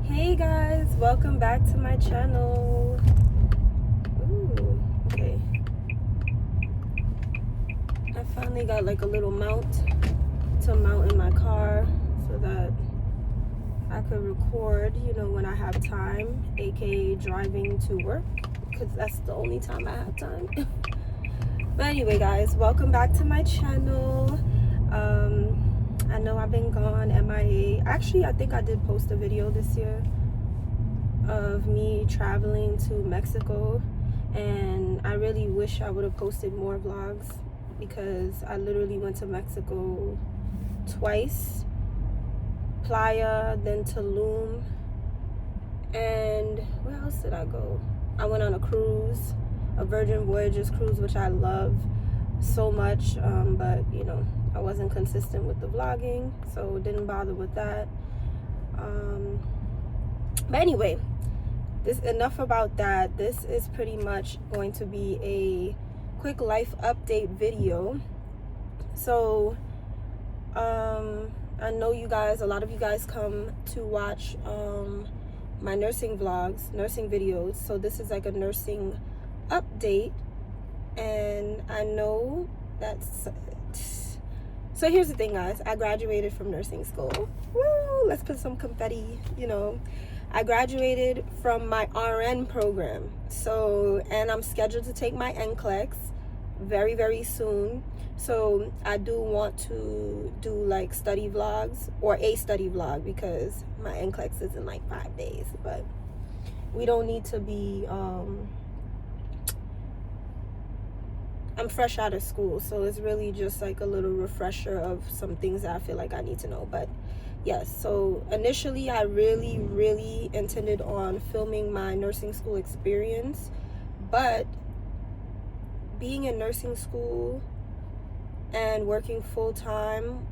Hey guys, welcome back to my channel. Ooh, okay. I finally got like a little mount to mount in my car so that I could record, when I have time, aka driving to work, because that's the only time I have time. But anyway guys, welcome back to my channel. I know I've been gone, MIA. Actually, I think I did post a video this year of me traveling to Mexico, and I really wish I would have posted more vlogs because I literally went to Mexico twice. Playa, then Tulum, and where else did I go? I went on a cruise, a Virgin Voyages cruise, which I love so much, but I wasn't consistent with the vlogging, so didn't bother with that. But anyway, enough about that. This is pretty much going to be a quick life update video. So I know a lot of you guys come to watch my nursing vlogs, nursing videos, so this is like a nursing update. And I know that's so here's the thing, guys. I graduated from nursing school. Woo, let's put some confetti. I graduated from my RN program, and I'm scheduled to take my NCLEX very, very soon. So I do want to do like study vlogs, or a study vlog, because my NCLEX is in like 5 days, but we don't need to be I'm fresh out of school, so it's really just like a little refresher of some things that I feel like I need to know. But yes, so initially I really intended on filming my nursing school experience, but being in nursing school and working full-time,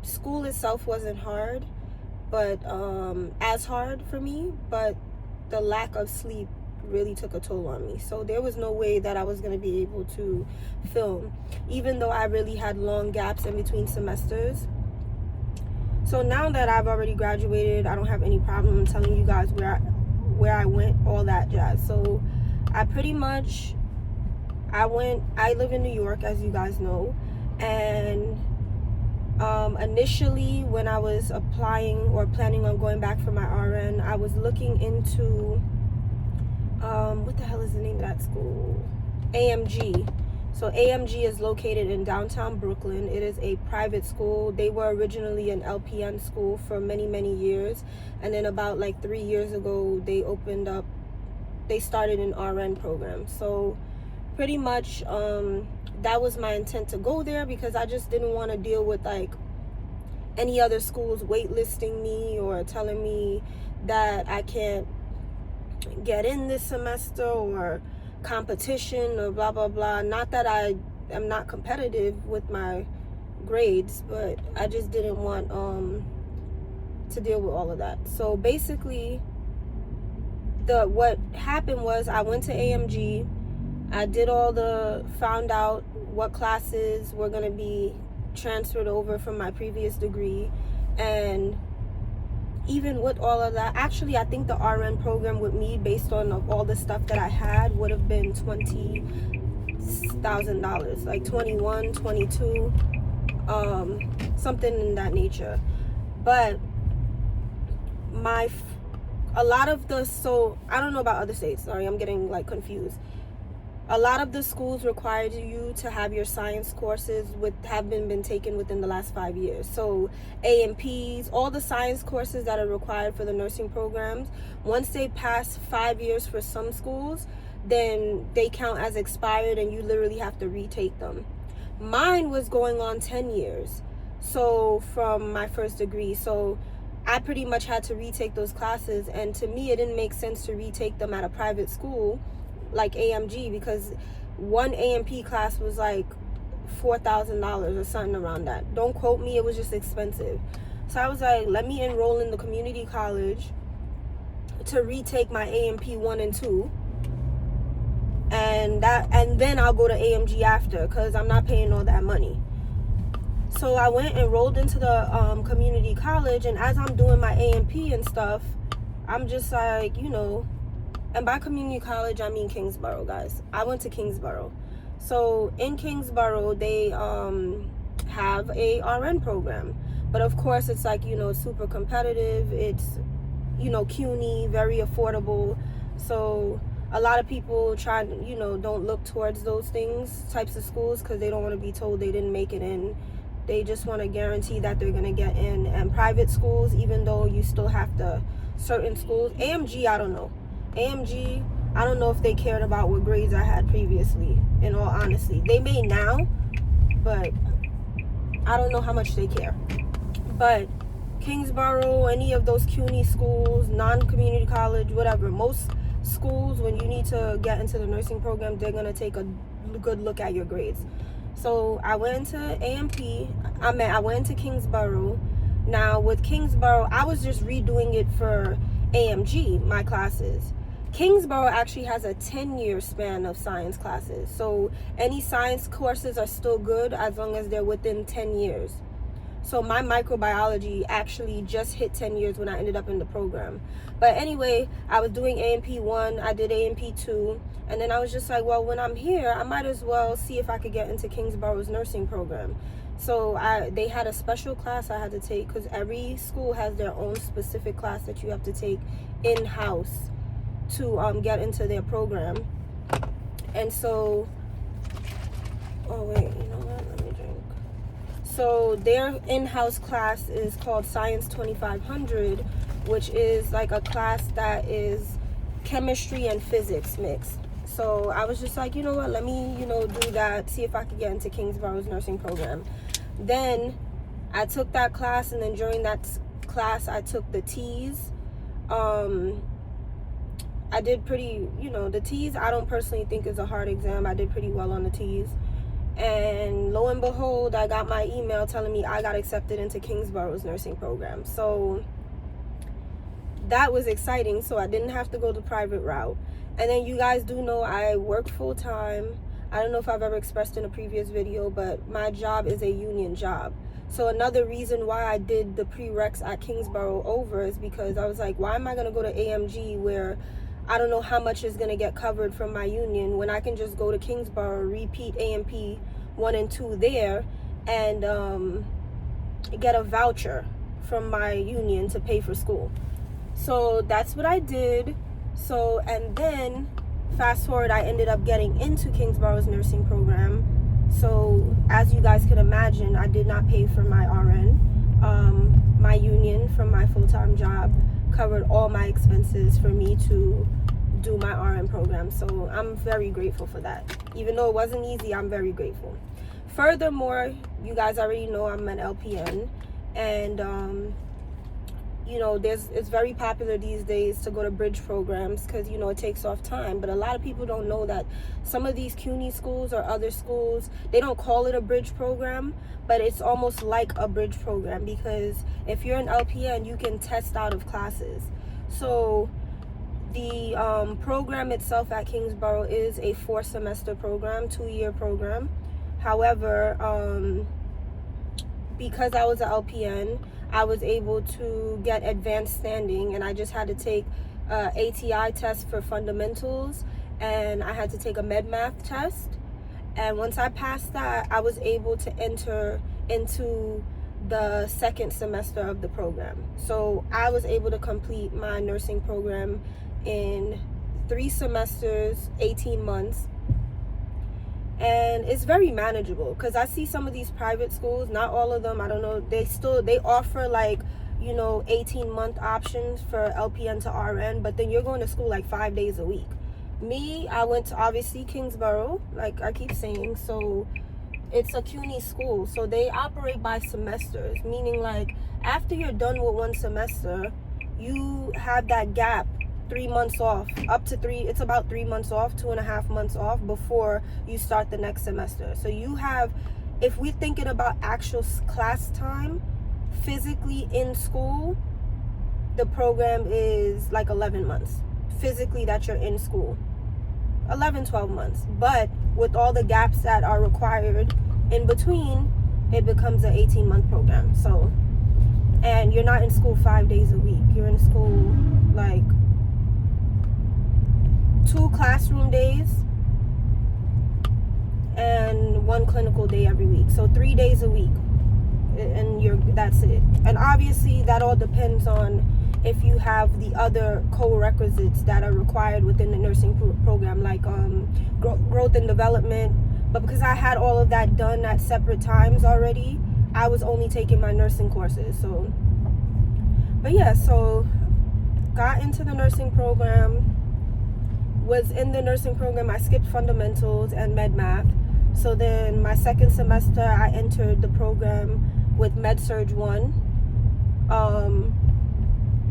school itself wasn't hard, but as hard for me, but the lack of sleep really took a toll on me. So there was no way that I was going to be able to film, even though I really had long gaps in between semesters. So now that I've already graduated, I don't have any problem telling you guys where I went, all that jazz. So I live in New York, as you guys know, and initially when I was applying or planning on going back for my RN, I was looking into what the hell is the name of that school? AMG. So AMG is located in downtown Brooklyn. It is a private school. They were originally an LPN school for many years, and then about like 3 years ago they started an RN program. So pretty much that was my intent to go there, because I just didn't want to deal with like any other schools waitlisting me or telling me that I can't get in this semester, or competition, or blah blah blah. Not that I am not competitive with my grades, but I just didn't want to deal with all of that. So basically what happened was I went to AMG. I did found out what classes were going to be transferred over from my previous degree, and even with all of that, actually I think the RN program with me, based on all the stuff that I had, would have been $20,000, like 21, 22, something in that nature. But I don't know about other states, sorry, I'm getting like confused. A lot of the schools required you to have your science courses have been taken within the last 5 years. So AMPs, all the science courses that are required for the nursing programs, once they pass 5 years for some schools, then they count as expired and you literally have to retake them. Mine was going on 10 years, so from my first degree. So I pretty much had to retake those classes, and to me it didn't make sense to retake them at a private school like AMG, because one AMP class was like $4,000 or something around that. Don't quote me, it was just expensive. So I was like, let me enroll in the community college to retake my AMP 1 and 2, and then I'll go to AMG after, because I'm not paying all that money. So I went and enrolled into the community college, and as I'm doing my AMP and stuff, I'm just like, and by community college, I mean Kingsborough, guys. I went to Kingsborough. So in Kingsborough, they have a RN program. But of course, it's like, super competitive. It's, CUNY, very affordable. So a lot of people don't look towards those types of schools, because they don't want to be told they didn't make it in. They just want to guarantee that they're going to get in. And private schools, even though you still have to, certain schools, AMG, I don't know. AMG, I don't know if they cared about what grades I had previously, in all honesty. They may now, but I don't know how much they care. But Kingsborough, any of those CUNY schools, non-community college, whatever, most schools, when you need to get into the nursing program, they're going to take a good look at your grades. So I went into I went into Kingsborough. Now with Kingsborough, I was just redoing it for AMG, my classes. Kingsborough actually has a 10-year span of science classes. So any science courses are still good as long as they're within 10 years. So my microbiology actually just hit 10 years when I ended up in the program. But anyway, I was doing AMP 1, I did AMP 2, and then I was just like, well, when I'm here, I might as well see if I could get into Kingsborough's nursing program. So they had a special class I had to take, because every school has their own specific class that you have to take in-house to get into their program. And so, oh wait, you know what? Let me drink. So their in-house class is called Science 2500, which is like a class that is chemistry and physics mixed. So I was just like, you know what, let me, do that, see if I could get into Kingsborough's nursing program. Then I took that class, and then during that class, I took the T's. I did pretty, the T's, I don't personally think is a hard exam. I did pretty well on the T's. And lo and behold, I got my email telling me I got accepted into Kingsborough's nursing program. So that was exciting. So I didn't have to go the private route. And then you guys do know I work full time. I don't know if I've ever expressed in a previous video, but my job is a union job. So another reason why I did the prereqs at Kingsborough over is because I was like, why am I going to go to AMG where I don't know how much is going to get covered from my union, when I can just go to Kingsborough, repeat AMP 1 and 2 there, and get a voucher from my union to pay for school. So that's what I did. So, and then fast forward, I ended up getting into Kingsborough's nursing program. So as you guys can imagine, I did not pay for my RN. My union from my full-time job covered all my expenses for me to do my RN program. So I'm very grateful for that. Even though it wasn't easy, I'm very grateful. Furthermore, you guys already know I'm an LPN, and it's very popular these days to go to bridge programs, because it takes off time. But a lot of people don't know that some of these CUNY schools or other schools, they don't call it a bridge program, but it's almost like a bridge program, because if you're an LPN, you can test out of classes. So the program itself at Kingsborough is a 4-semester program, 2-year program. However, because I was an LPN, I was able to get advanced standing, and I just had to take ATI test for fundamentals, and I had to take a med math test. And once I passed that, I was able to enter into the 2nd semester of the program. So I was able to complete my nursing program in 3 semesters, 18 months. And it's very manageable, because I see some of these private schools, not all of them, I don't know, they offer like 18-month options for LPN to RN, but then you're going to school like 5 days a week. Me, I went to obviously Kingsborough, like I keep saying, so it's a CUNY school, so they operate by semesters, meaning like after you're done with 1 semester, you have that gap, 3 months off, it's about 3 months off, 2.5 months off before you start the next semester. So you have, if we're thinking about actual class time, physically in school, the program is like 11 months. Physically that you're in school, 11, 12 months. But with all the gaps that are required in between, it becomes an 18-month program. So, and you're not in school 5 days a week. You're in school like 2 classroom days and 1 clinical day every week. So 3 days a week, and that's it. And obviously that all depends on if you have the other co-requisites that are required within the nursing program, like growth and development. But because I had all of that done at separate times already, I was only taking my nursing courses. So, but yeah, so got into the nursing program. Was in the nursing program, I skipped fundamentals and med math. So then my second semester, I entered the program with Med Surg 1.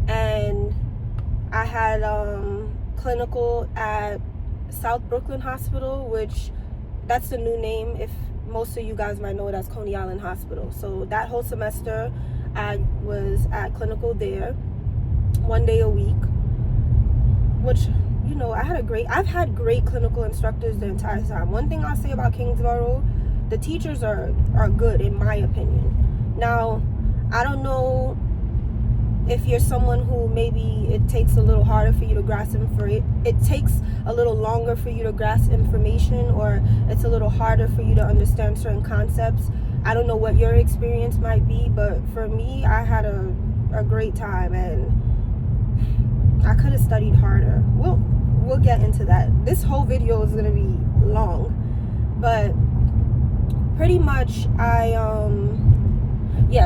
And I had clinical at South Brooklyn Hospital, which that's the new name. If most of you guys might know it as Coney Island Hospital. So that whole semester, I was at clinical there 1 day a week, which, you know, I've had great clinical instructors the entire time. One thing I'll say about Kingsborough, the teachers are good in my opinion. Now, I don't know if you're someone who maybe it takes a little harder for you to grasp it takes a little longer for you to grasp information, or it's a little harder for you to understand certain concepts. I don't know what your experience might be, but for me, I had a great time, and I could have studied harder. We'll get into that. This whole video is gonna be long, but pretty much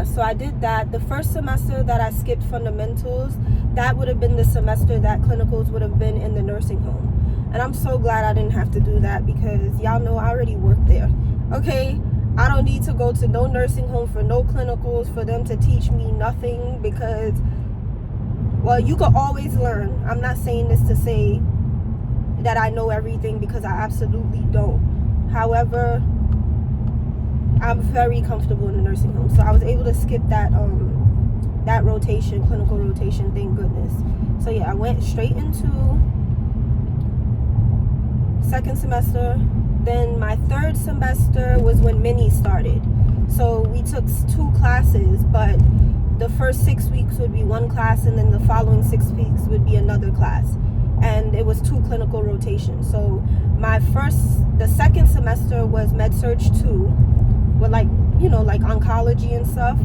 so I did that. The first semester that I skipped fundamentals, that would have been the semester that clinicals would have been in the nursing home. And I'm so glad I didn't have to do that, because y'all know I already worked there. Okay? I don't need to go to no nursing home for no clinicals for them to teach me nothing, because, well, you could always learn. I'm not saying this to say that I know everything, because I absolutely don't. However, I'm very comfortable in the nursing home, so I was able to skip that rotation, clinical rotation, thank goodness. So yeah, I went straight into second semester. Then my third semester was when mini started. So we took 2 classes, but the first 6 weeks would be 1 class, and then the following 6 weeks would be another class. And it was 2 clinical rotations. So the second semester was Med Surg 2, with like oncology and stuff.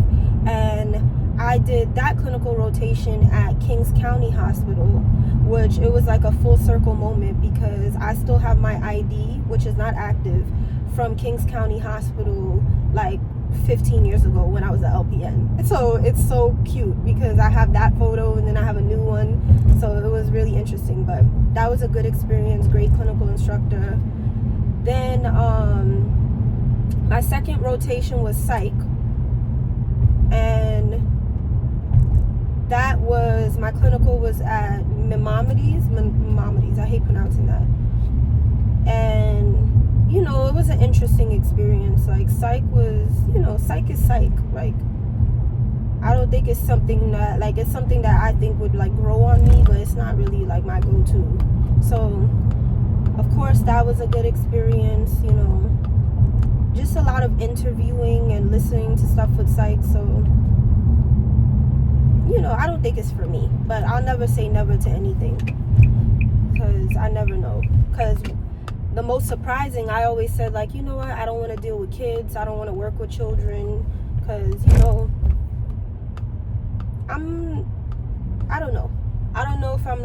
And I did that clinical rotation at Kings County Hospital, which it was like a full circle moment, because I still have my ID, which is not active, from Kings County Hospital like 15 years ago when I was an LPN. So it's so cute, because I have that photo and then I have a new one. So it was really interesting, but that was a good experience, great clinical instructor. Then my second rotation was psych, and that was, my clinical was at Maimonides, I hate pronouncing that. And, you know, it was an interesting experience. Like, psych was, psych is psych. Like, I don't think it's something that, it's something that I think would, grow on me, but it's not really, my go-to. So, of course, that was a good experience, just a lot of interviewing and listening to stuff with psych. So, I don't think it's for me, but I'll never say never to anything, because I never know. Because the most surprising, I always said, you know what, I don't want to deal with kids, I don't want to work with children, because, I don't know if I'm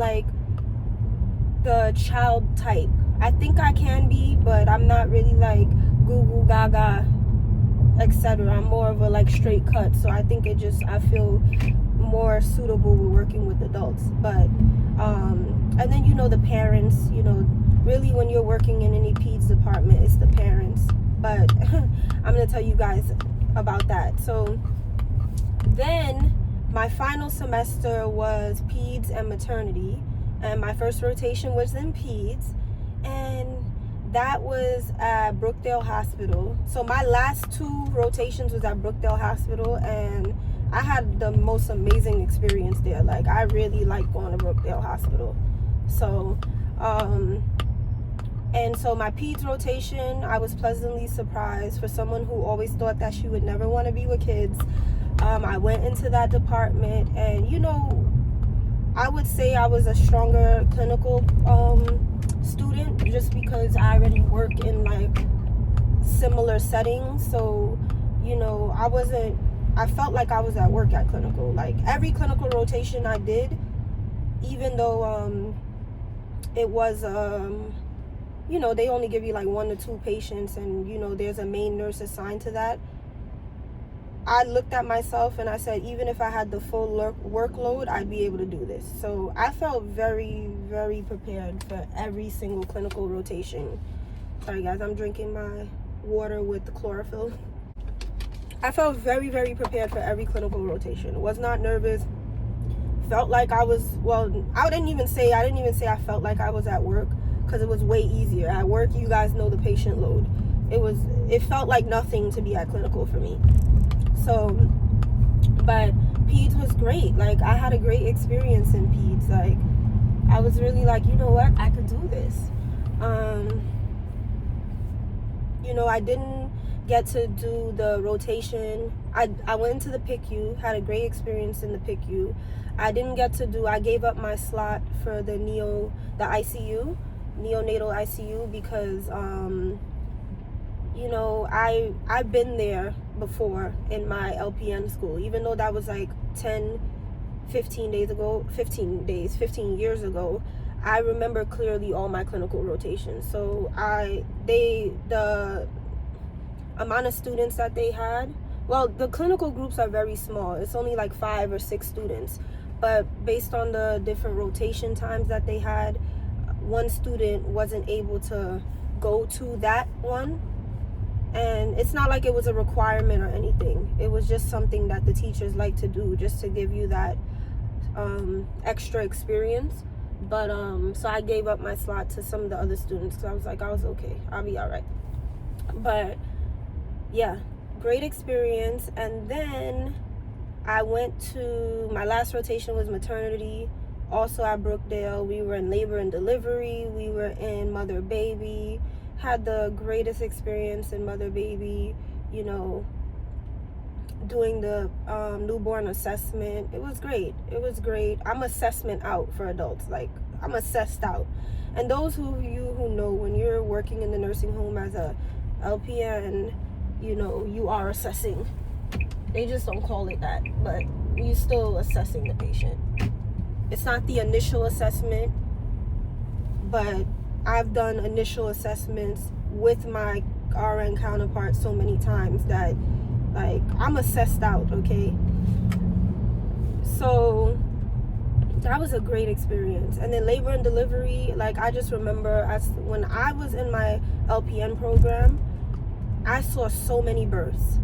the child type. I think I can be, but I'm not really goo goo gaga, etc. I'm more of a straight cut, so I think I feel more suitable with working with adults. But and then the parents, really when you're working in any peds department, it's the parents. But I'm gonna tell you guys about that. So then my final semester was peds and maternity, and my first rotation was in peds, and that was at Brookdale Hospital. So my last 2 rotations was at Brookdale Hospital, and I had the most amazing experience there. I really like going to Brookdale Hospital. So And so my peds rotation, I was pleasantly surprised. For someone who always thought that she would never want to be with kids, I went into that department, and you know, I would say I was a stronger clinical student, just because I already work in like similar settings. So, you know, I felt like I was at work at clinical. Like every clinical rotation I did, even though it was you know, they only give you like 1 to 2 patients, and you know, there's a main nurse assigned to that. I looked at myself and I said, even if I had the full workload, I'd be able to do this. So I felt very, very prepared for every single clinical rotation. Sorry guys, I'm drinking my water with the chlorophyll. I felt very, very prepared for every clinical rotation. Was not nervous. Felt like I was, well, I didn't even say I felt like I was at work, because it was way easier. At work, you guys know the patient load. It felt like nothing to be at clinical for me. So, but peds was great. Like, I had a great experience in peds. Like, I was really like, you know what, I could do this. You know, I didn't get to do the rotation. I went into the PICU, had a great experience in the PICU. I gave up my slot for the ICU, neonatal ICU, because you know, I've been there before in my LPN school, even though that was like 15 years ago. I remember clearly all my clinical rotations. So the amount of students that they had, well, the clinical groups are very small. It's only like 5 or 6 students, but based on the different rotation times that they had, one student wasn't able to go to that one. And it's not like it was a requirement or anything. It was just something that the teachers like to do, just to give you that extra experience. But so I gave up my slot to some of the other students, because I was like, I was okay, I'll be all right. But yeah, great experience. And then I went to, my last rotation was maternity, also at Brookdale. We were in labor and delivery, we were in mother baby. Had the greatest experience in mother baby, you know, doing the newborn assessment. It was great. I'm assessment out for adults. Like, I'm assessed out. And those of you who know, when you're working in the nursing home as a LPN, you know, you are assessing. They just don't call it that, but you're still assessing the patient. It's not the initial assessment, but I've done initial assessments with my RN counterpart so many times that, like, I'm assessed out, okay? So that was a great experience. And then labor and delivery, like, I just remember when I was in my LPN program, I saw so many births.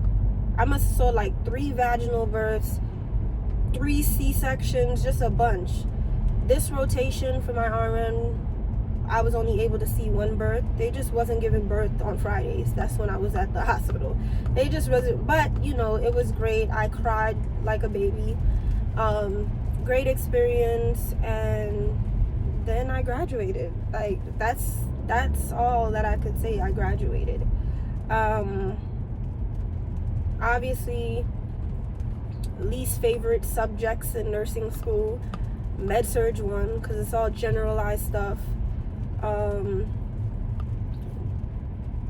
I must have saw like 3 vaginal births, 3 C-sections, just a bunch. This rotation for my RN, I was only able to see 1 birth. They just wasn't giving birth on Fridays. That's when I was at the hospital. They just wasn't, but you know, it was great. I cried like a baby. Great experience. And then I graduated. Like, that's all that I could say. I graduated. Obviously, least favorite subjects in nursing school, med-surg 1, because it's all generalized stuff.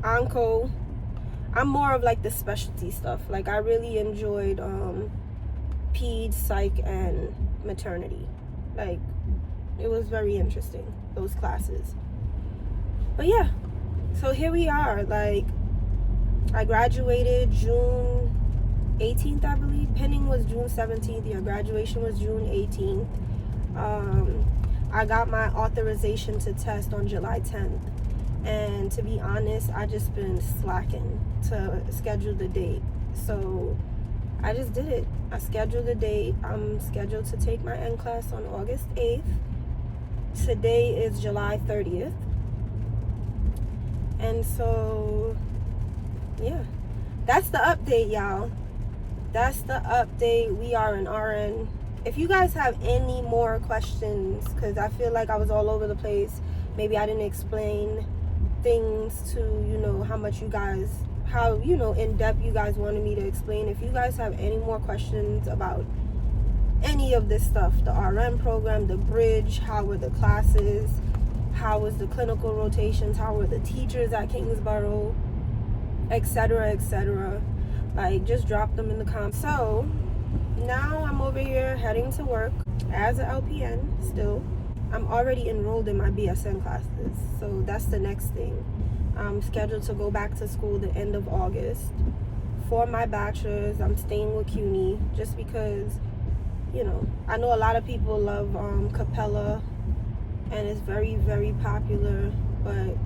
Onco, I'm more of like the specialty stuff. Like, I really enjoyed peds, psych, and maternity. Like, it was very interesting, those classes. But yeah, so here we are. Like, I graduated June 18th, I believe. Pinning was June 17th. Your graduation was June 18th. I got my authorization to test on July 10th. And to be honest, I just been slacking to schedule the date. So I just did it. I scheduled the date. I'm scheduled to take my NCLEX on August 8th. Today is July 30th. And so, yeah, that's the update, y'all. That's the update. We are an RN. If you guys have any more questions, because I feel like I was all over the place, maybe I didn't explain things to, you know, how in depth you guys wanted me to explain. If you guys have any more questions about any of this stuff, the RN program, the bridge, how were the classes, how was the clinical rotations, how were the teachers at Kingsborough, etc., like, just drop them in the comments. So now I'm over here heading to work as an LPN still. I'm already enrolled in my BSN classes, so that's the next thing. I'm scheduled to go back to school the end of August for my bachelor's. I'm staying with CUNY just because, you know, I know a lot of people love Capella, and it's very, very popular, but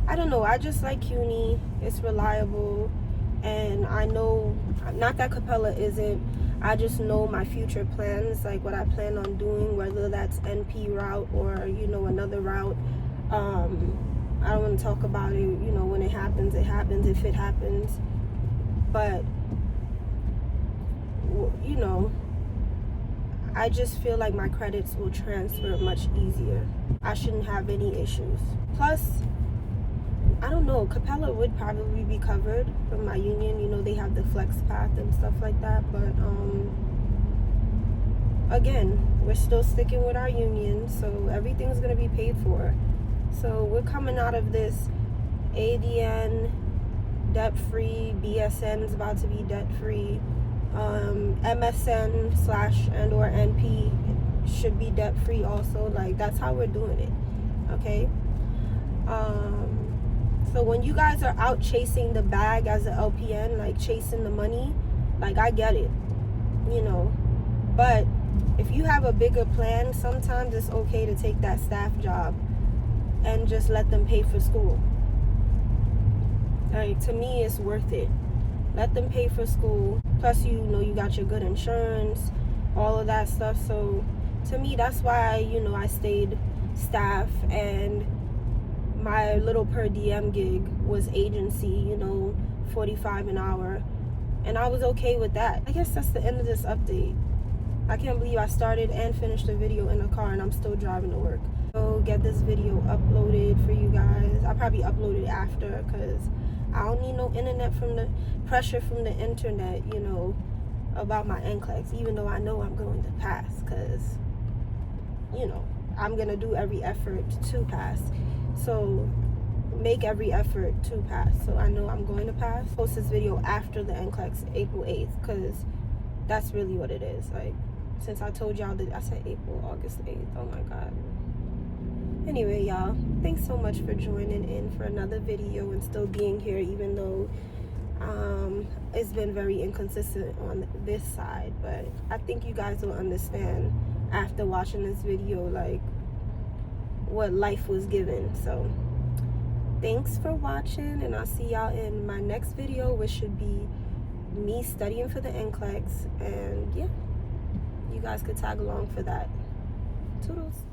I don't know, I just like CUNY. It's reliable, and I know, not that Capella isn't, I just know my future plans, like what I plan on doing, whether that's NP route or, you know, another route. I don't want to talk about it, you know, when it happens, if it happens. But, you know, I just feel like my credits will transfer much easier. I shouldn't have any issues. Plus, I don't know, Capella would probably be covered from my union. You know, they have the flex path and stuff like that. But, again, we're still sticking with our union, so everything's going to be paid for. So we're coming out of this ADN debt-free, BSN is about to be debt-free, MSN / and or NP should be debt-free also. Like, that's how we're doing it, okay? So when you guys are out chasing the bag as an LPN, like chasing the money, like, I get it, you know, but if you have a bigger plan, sometimes it's okay to take that staff job and just let them pay for school. Like, to me, it's worth it. Let them pay for school. Plus, you know, you got your good insurance, all of that stuff. So, to me, that's why, you know, I stayed staff, and my little per diem gig was agency, you know, $45 an hour. And I was okay with that. I guess that's the end of this update. I can't believe I started and finished the video in the car, and I'm still driving to work. So get this video uploaded for you guys. I'll probably upload it after, because I don't need no pressure from the internet, you know, about my NCLEX, even though I know I'm going to pass, because, you know, I'm going to do every effort to pass. So make every effort to pass. So I know I'm going to pass. Post this video after the NCLEX, April 8th, because that's really what it is. Like, since I told y'all that I said August 8th. Oh my God. Anyway, y'all, thanks so much for joining in for another video and still being here, even though it's been very inconsistent on this side. But I think you guys will understand after watching this video, like, what life was given. So thanks for watching, and I'll see y'all in my next video, which should be me studying for the NCLEX. And yeah, you guys could tag along for that. Toodles.